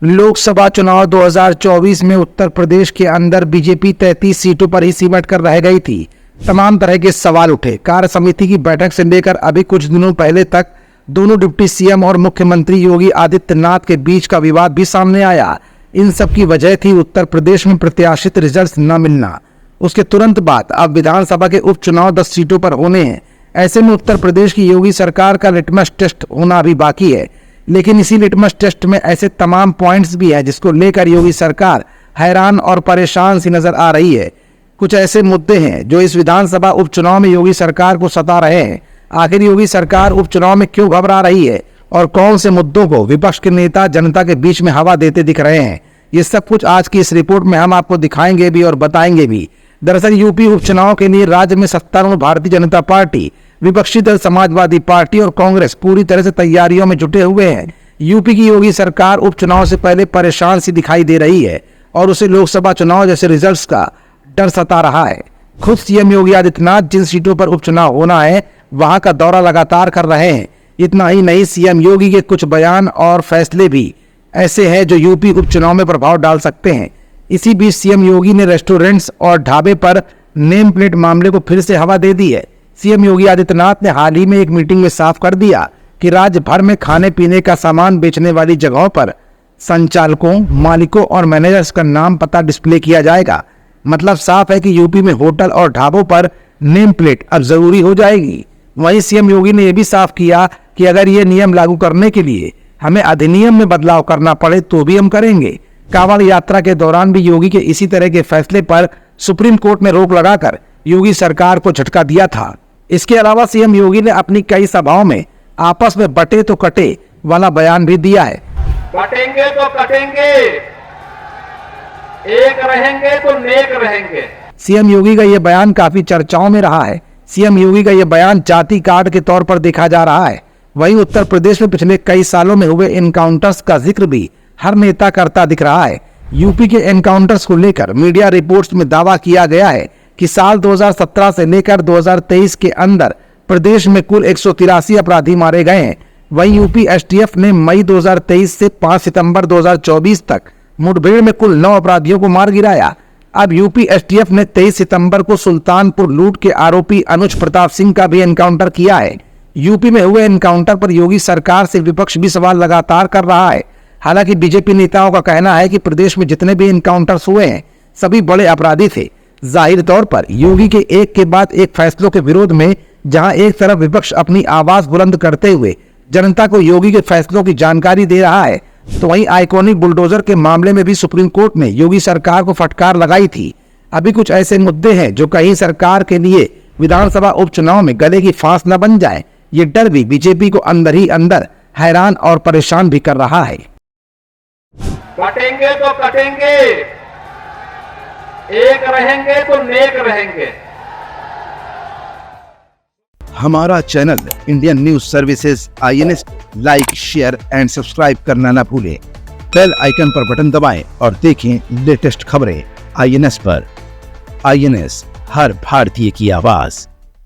लोकसभा चुनाव 2024 में उत्तर प्रदेश के अंदर बीजेपी 33 सीटों पर ही सिमट कर रह गई थी। तमाम तरह के सवाल उठे। कार्य समिति की बैठक से लेकर अभी कुछ दिनों पहले तक दोनों डिप्टी सीएम और मुख्यमंत्री योगी आदित्यनाथ के बीच का विवाद भी सामने आया। इन सब की वजह थी उत्तर प्रदेश में प्रत्याशित रिजल्ट न मिलना। उसके तुरंत बाद अब विधानसभा के उपचुनाव 10 सीटों पर होने हैं। ऐसे में उत्तर प्रदेश की योगी सरकार का लिटमस टेस्ट होना अभी बाकी है। लेकिन इसी लिटमस टेस्ट में ऐसे तमाम पॉइंट्स भी हैं जिसको लेकर योगी सरकार हैरान और परेशान सी नजर आ रही है। कुछ ऐसे मुद्दे हैं जो इस विधानसभा उपचुनाव में योगी सरकार को सता रहे हैं। आखिर योगी सरकार उपचुनाव में क्यों घबरा रही है और कौन से मुद्दों को विपक्ष के नेता जनता के बीच में हवा देते दिख रहे हैं, ये सब कुछ आज की इस रिपोर्ट में हम आपको दिखाएंगे भी और बताएंगे भी। दरअसल यूपी उपचुनाव के लिए राज्य में सत्तारूढ़ भारतीय जनता पार्टी, विपक्षी दल समाजवादी पार्टी और कांग्रेस पूरी तरह से तैयारियों में जुटे हुए हैं। यूपी की योगी सरकार उपचुनाव से पहले परेशान सी दिखाई दे रही है और उसे लोकसभा चुनाव जैसे रिजल्ट्स का डर सता रहा है। खुद सीएम योगी आदित्यनाथ जिन सीटों पर उपचुनाव होना है वहां का दौरा लगातार कर रहे हैं। इतना ही नहीं, सीएम योगी के कुछ बयान और फैसले भी ऐसे हैं जो यूपी उपचुनाव में प्रभाव डाल सकते हैं। इसी बीच सीएम योगी ने रेस्टोरेंट्स और ढाबे पर नेम प्लेट मामले को फिर से हवा दे दी है। सीएम योगी आदित्यनाथ ने हाल ही में एक मीटिंग में साफ कर दिया कि राज्य भर में खाने पीने का सामान बेचने वाली जगहों पर संचालकों, मालिकों और मैनेजर्स का नाम पता डिस्प्ले किया जाएगा। मतलब साफ है कि यूपी में होटल और ढाबों पर नेम प्लेट अब जरूरी हो जाएगी। वहीं सीएम योगी ने यह भी साफ किया कि अगर ये नियम लागू करने के लिए हमें अधिनियम में बदलाव करना पड़े तो भी हम करेंगे। कांवड़ यात्रा के दौरान भी योगी के इसी तरह के फैसले पर सुप्रीम कोर्ट में रोक लगाकर योगी सरकार को झटका दिया था। इसके अलावा सीएम योगी ने अपनी कई सभाओं में आपस में बटे तो कटे वाला बयान भी दिया है। बटेंगे तो कटेंगे, एक रहेंगे तो नेक रहेंगे। सीएम योगी का यह बयान काफी चर्चाओं में रहा है। सीएम योगी का यह बयान जाति कार्ड के तौर पर देखा जा रहा है। वहीं उत्तर प्रदेश में पिछले कई सालों में हुए एनकाउंटर्स का जिक्र भी हर नेता करता दिख रहा है। यूपी के एनकाउंटर्स को लेकर मीडिया रिपोर्ट्स में दावा किया गया है कि साल 2017 से लेकर 2023 के अंदर प्रदेश में कुल 183 अपराधी मारे गए हैं। वहीं यूपी एसटीएफ ने मई 2023 से 5 सितंबर 2024 तक मुठभेड़ में कुल 9 अपराधियों को मार गिराया। अब यूपी एसटीएफ ने 23 सितंबर को सुल्तानपुर लूट के आरोपी अनुज प्रताप सिंह का भी एनकाउंटर किया है। यूपी में हुए एनकाउंटर पर योगी सरकार से विपक्ष भी सवाल लगातार कर रहा है। हालांकि बीजेपी नेताओं का कहना है कि प्रदेश में जितने भी एनकाउंटर्स हुए हैं सभी बड़े अपराधी थे। जाहिर तौर पर योगी के एक के बाद एक फैसलों के विरोध में जहां एक तरफ विपक्ष अपनी आवाज बुलंद करते हुए जनता को योगी के फैसलों की जानकारी दे रहा है, तो वहीं आइकॉनिक बुलडोजर के मामले में भी सुप्रीम कोर्ट ने योगी सरकार को फटकार लगाई थी। अभी कुछ ऐसे मुद्दे हैं जो कहीं सरकार के लिए विधानसभा उपचुनाव में गले की फांस न बन जाए, ये डर भी बीजेपी को अंदर ही अंदर हैरान और परेशान भी कर रहा है। बटेंगे तो कटेंगे, एक रहेंगे तो नेक रहेंगे। हमारा channel Indian news services INS like, share and subscribe करना ना भूलें। बेल आइकन पर बटन दबाएं और देखें लेटेस्ट खबरें INS पर। INS, हर भारतीय की आवाज।